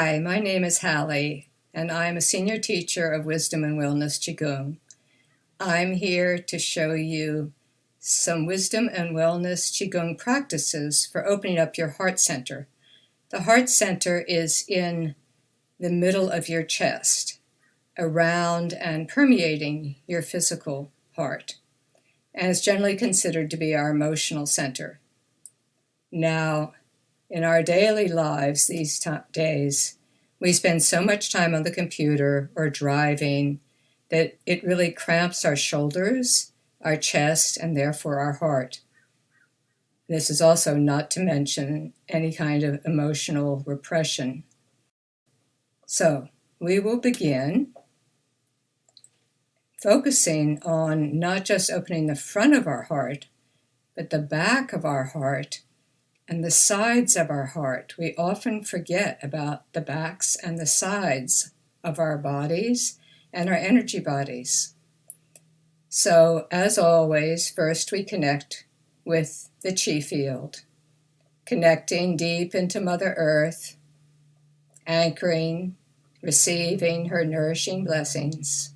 Hi, my name is Hallie, and I'm a senior teacher of Wisdom and Wellness Qigong. I'm here to show you some Wisdom and Wellness Qigong practices for opening up your heart center. The heart center is in the middle of your chest, around and permeating your physical heart, and is generally considered to be our emotional center. Now, in our daily lives these days, we spend so much time on the computer or driving that it really cramps our shoulders, our chest, and therefore our heart. This is also not to mention any kind of emotional repression. So we will begin focusing on not just opening the front of our heart, but the back of our heart and the sides of our heart. We often forget about the backs and the sides of our bodies and our energy bodies. So, as always, first we connect with the Qi field, connecting deep into Mother Earth, anchoring, receiving her nourishing blessings,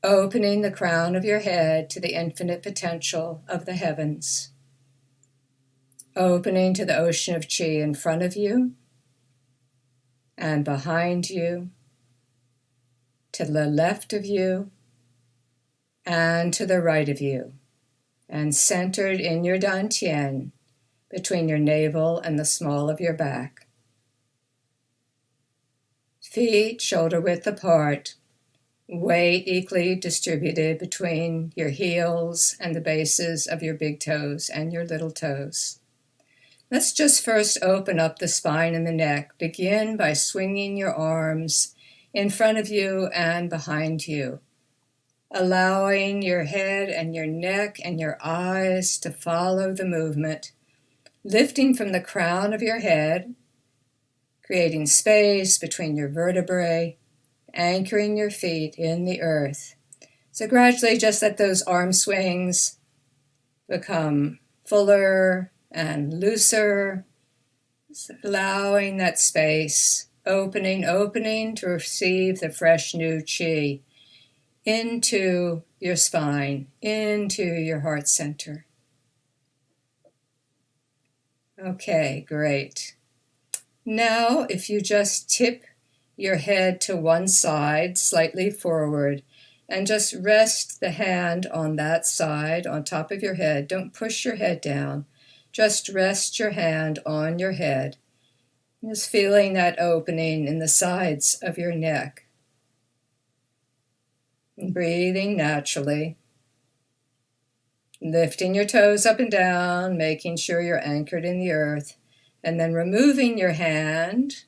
opening the crown of your head to the infinite potential of the heavens, opening to the ocean of Qi in front of you and behind you, to the left of you and to the right of you, and centered in your dantian between your navel and the small of your back. Feet shoulder width apart, weight equally distributed between your heels and the bases of your big toes and your little toes. Let's just first open up the spine and the neck. Begin by swinging your arms in front of you and behind you, allowing your head and your neck and your eyes to follow the movement, lifting from the crown of your head, creating space between your vertebrae, anchoring your feet in the earth. So gradually just let those arm swings become fuller and looser, allowing that space, opening to receive the fresh new Qi into your spine, into your heart center. Okay, great. Now, if you just tip your head to one side, slightly forward, and just rest the hand on that side, on top of your head. Don't push your head down. Just rest your hand on your head, just feeling that opening in the sides of your neck. And breathing naturally, lifting your toes up and down, making sure you're anchored in the earth, and then removing your hand,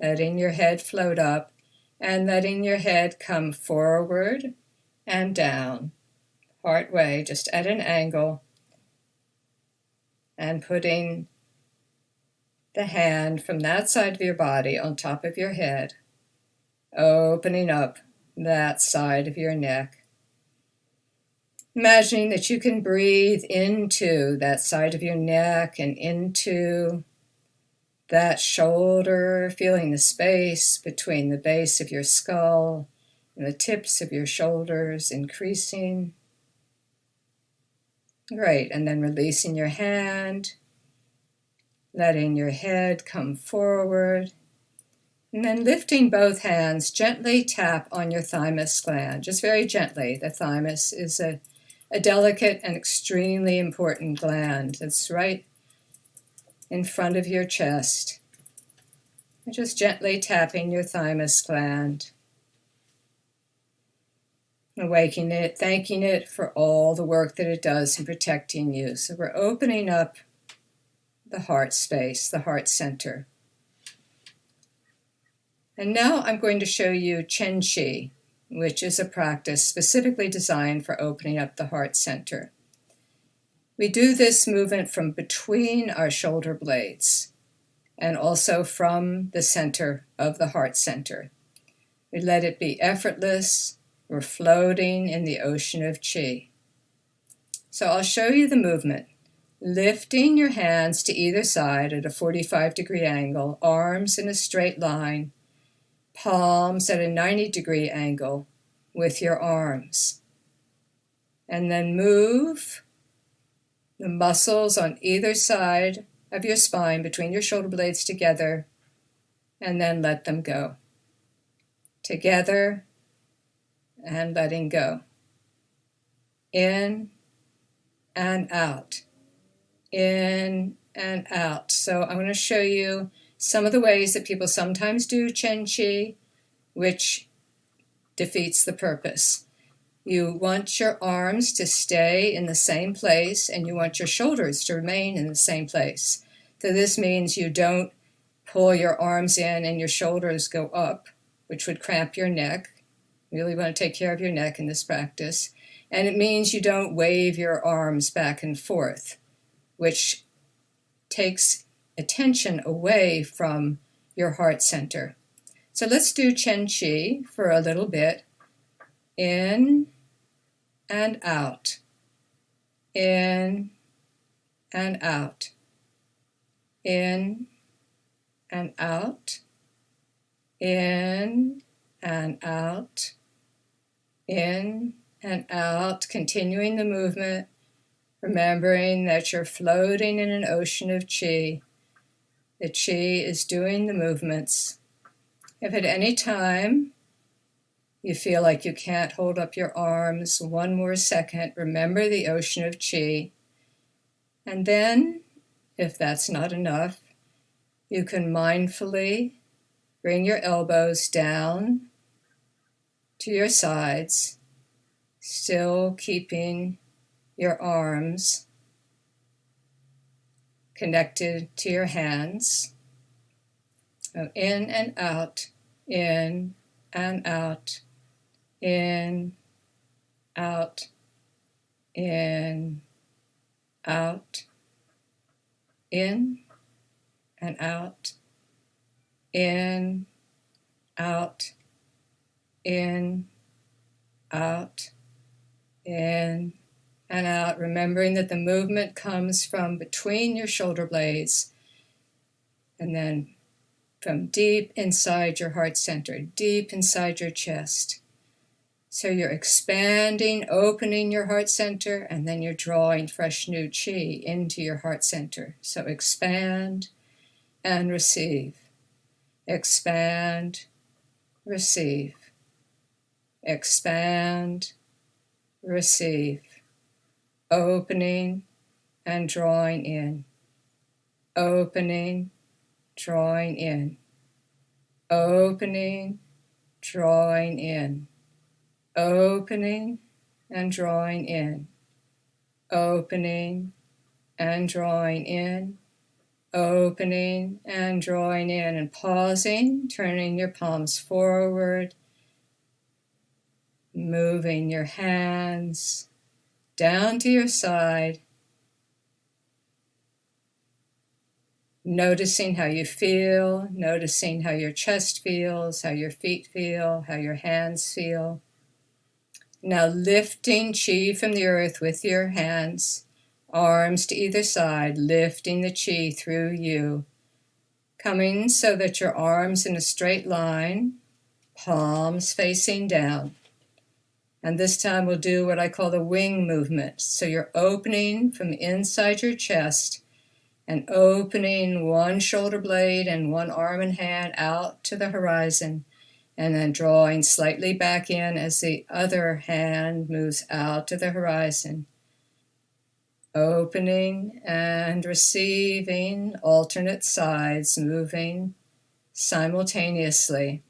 letting your head float up, and letting your head come forward and down, part way, just at an angle, and putting the hand from that side of your body on top of your head, opening up that side of your neck. Imagining that you can breathe into that side of your neck and into that shoulder, feeling the space between the base of your skull and the tips of your shoulders increasing. Great, and then releasing your hand, letting your head come forward, and then lifting both hands, gently tap on your thymus gland, just very gently. The thymus is a delicate and extremely important gland. It's right in front of your chest. And just gently tapping your thymus gland, awakening it, thanking it for all the work that it does in protecting you. So we're opening up the heart space, the heart center. And now I'm going to show you Chen Qi, which is a practice specifically designed for opening up the heart center. We do this movement from between our shoulder blades and also from the center of the heart center. We let it be effortless. We're floating in the ocean of Qi. So I'll show you the movement. Lifting your hands to either side at a 45-degree angle, arms in a straight line, palms at a 90-degree angle with your arms. And then move the muscles on either side of your spine between your shoulder blades together, and then let them go. Together and letting go. In and out. In and out. So I'm going to show you some of the ways that people sometimes do Chen Qi, which defeats the purpose. You want your arms to stay in the same place, and you want your shoulders to remain in the same place. So this means you don't pull your arms in and your shoulders go up, which would cramp your neck. You really want to take care of your neck in this practice. And it means you don't wave your arms back and forth, which takes attention away from your heart center. So let's do Chen Qi for a little bit. In and out. In and out. In and out. In and out. In and out. Continuing the movement. Remembering that you're floating in an ocean of Qi. The Qi is doing the movements. If at any time you feel like you can't hold up your arms one more second, remember the ocean of Qi. And then, if that's not enough, you can mindfully bring your elbows down to your sides, still keeping your arms connected to your hands. So in and out, in and out, in, out, in, out, in and out, in, out, in, out, in, and out, remembering that the movement comes from between your shoulder blades and then from deep inside your heart center, deep inside your chest. So you're expanding, opening your heart center, and then you're drawing fresh new Qi into your heart center. So expand and receive. Expand, receive. Expand, receive. Opening and drawing in. Opening, drawing in. Opening, drawing in. Opening and drawing in. Opening and drawing in. Opening and drawing in. And pausing, turning your palms forward. Moving your hands down to your side, noticing how you feel, noticing how your chest feels, how your feet feel, how your hands feel. Now lifting Qi from the earth with your hands, arms to either side, lifting the Qi through you, coming so that your arms in a straight line, palms facing down. And this time we'll do what I call the wing movement. So you're opening from inside your chest and opening one shoulder blade and one arm and hand out to the horizon, and then drawing slightly back in as the other hand moves out to the horizon. Opening and receiving, alternate sides moving simultaneously.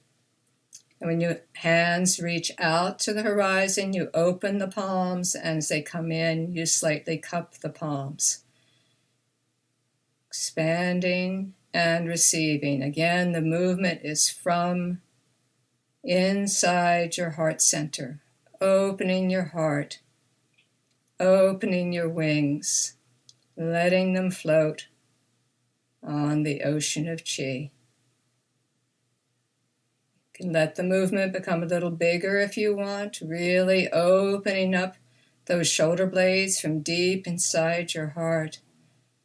And when your hands reach out to the horizon, you open the palms, and as they come in, you slightly cup the palms. Expanding and receiving. Again, the movement is from inside your heart center, opening your heart, opening your wings, letting them float on the ocean of Qi. You can let the movement become a little bigger if you want, really opening up those shoulder blades from deep inside your heart.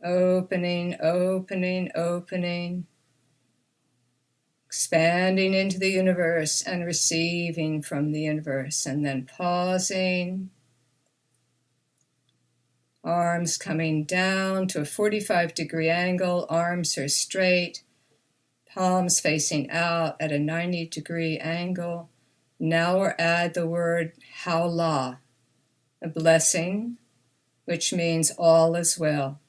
Opening, opening, opening. Expanding into the universe and receiving from the universe. And then pausing. Arms coming down to a 45-degree angle. Arms are straight. Palms facing out at a 90-degree angle. Now we'll add the word Howla, a blessing, which means all is well,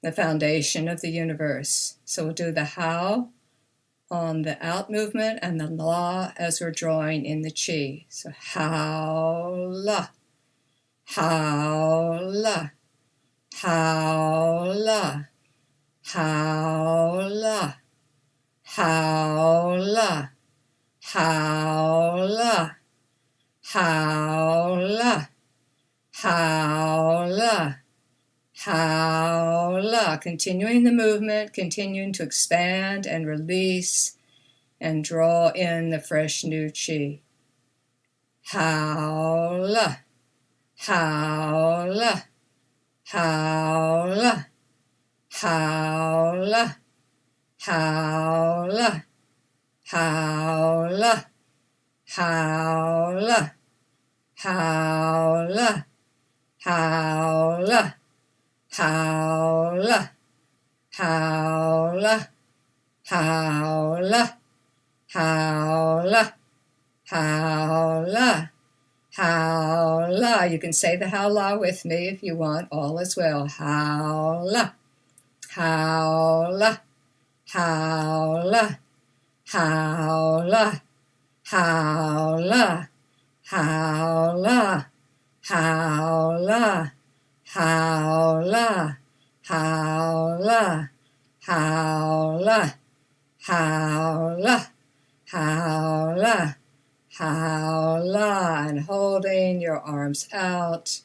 the foundation of the universe. So we'll do the How on the out movement and the La as we're drawing in the Qi. So Howla, Howla, Howla, Howla, Howla, Howla, Howla, Howla, Howla. Continuing the movement, continuing to expand and release and draw in the fresh new Qi. Howla, Howla, Howla, Howla, Howla, Howla, Howla, Howla, Howla, Howla, Howla, Howla, Howla, Howla, Howla. You can say the Howla with me if you want. All is well. Howla, Howla, Howla, Howla, Howla, Howla, Howla, Howla, Howla, Howla, Howla, Howla, Howla. And holding your arms out.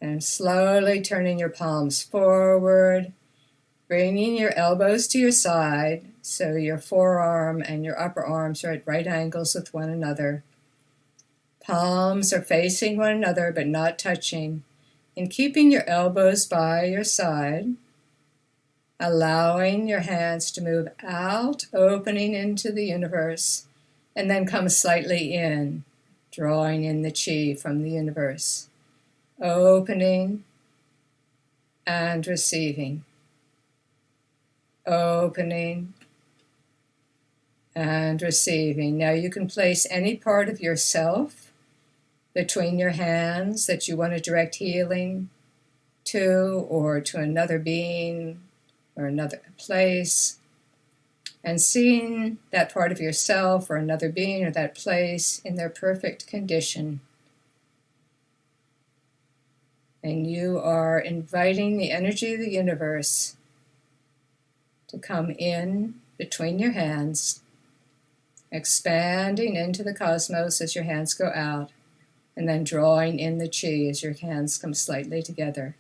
And slowly turning your palms forward. Bringing your elbows to your side, so your forearm and your upper arms are at right angles with one another. Palms are facing one another but not touching. And keeping your elbows by your side, allowing your hands to move out, opening into the universe, and then come slightly in, drawing in the Qi from the universe. Opening and receiving. Opening and receiving. Now you can place any part of yourself between your hands that you want to direct healing to, or to another being or another place, and seeing that part of yourself or another being or that place in their perfect condition. And you are inviting the energy of the universe to come in between your hands, expanding into the cosmos as your hands go out, and then drawing in the Qi as your hands come slightly together.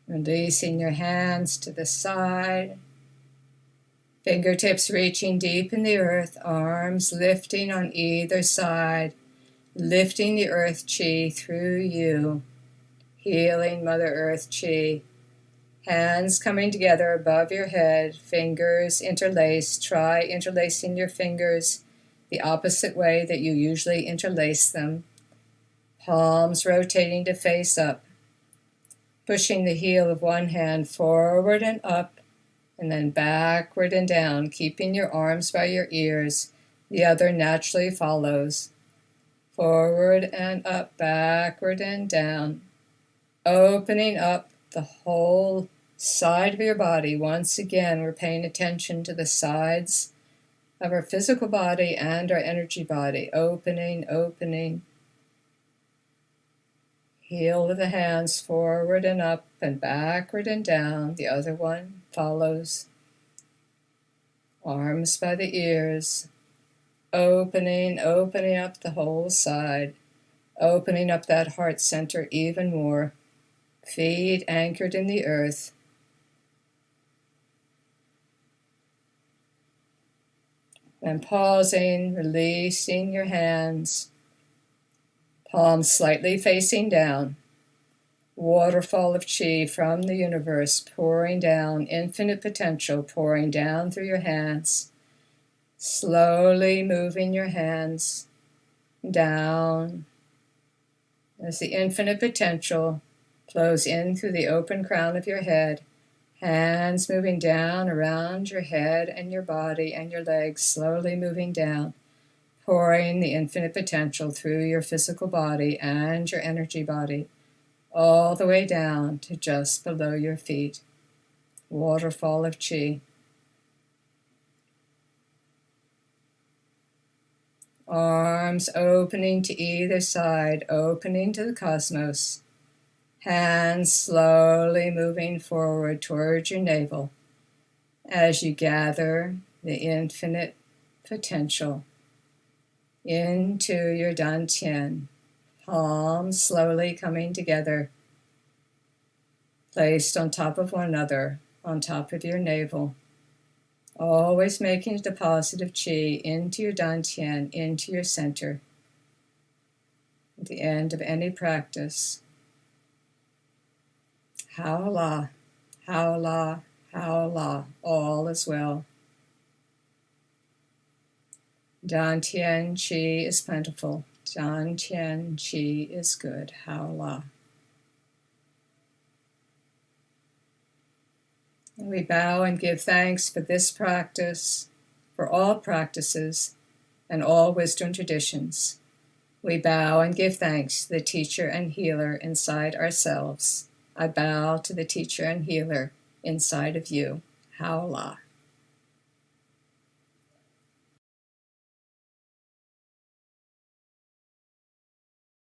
Releasing your hands to the side, fingertips reaching deep in the earth, arms lifting on either side, lifting the earth Qi through you, healing Mother Earth Qi. Hands coming together above your head, fingers interlaced. Try interlacing your fingers the opposite way that you usually interlace them. Palms rotating to face up. Pushing the heel of one hand forward and up, and then backward and down, keeping your arms by your ears. The other naturally follows. Forward and up, backward and down. Opening up the whole side of your body. Once again, we're paying attention to the sides of our physical body and our energy body. Opening, opening. Heel of the hands forward and up and backward and down. The other one follows. Arms by the ears. Opening, opening up the whole side. Opening up that heart center even more. Feet anchored in the earth. And pausing, releasing your hands. Palms slightly facing down. Waterfall of chi from the universe pouring down, infinite potential pouring down through your hands. Slowly moving your hands down as the infinite potential flows in through the open crown of your head. Hands moving down around your head and your body and your legs, slowly moving down, pouring the infinite potential through your physical body and your energy body, all the way down to just below your feet. Waterfall of chi. Arms opening to either side, opening to the cosmos. Hands slowly moving forward towards your navel as you gather the infinite potential into your dantian. Palms slowly coming together, placed on top of one another, on top of your navel. Always making a deposit of chi into your dantian, into your center. At the end of any practice. Howla, howla, howla, all is well. Dantian chi is plentiful. Dantian chi is good. Howla. And we bow and give thanks for this practice, for all practices, and all wisdom traditions. We bow and give thanks to the teacher and healer inside ourselves. I bow to the teacher and healer inside of you. Howla.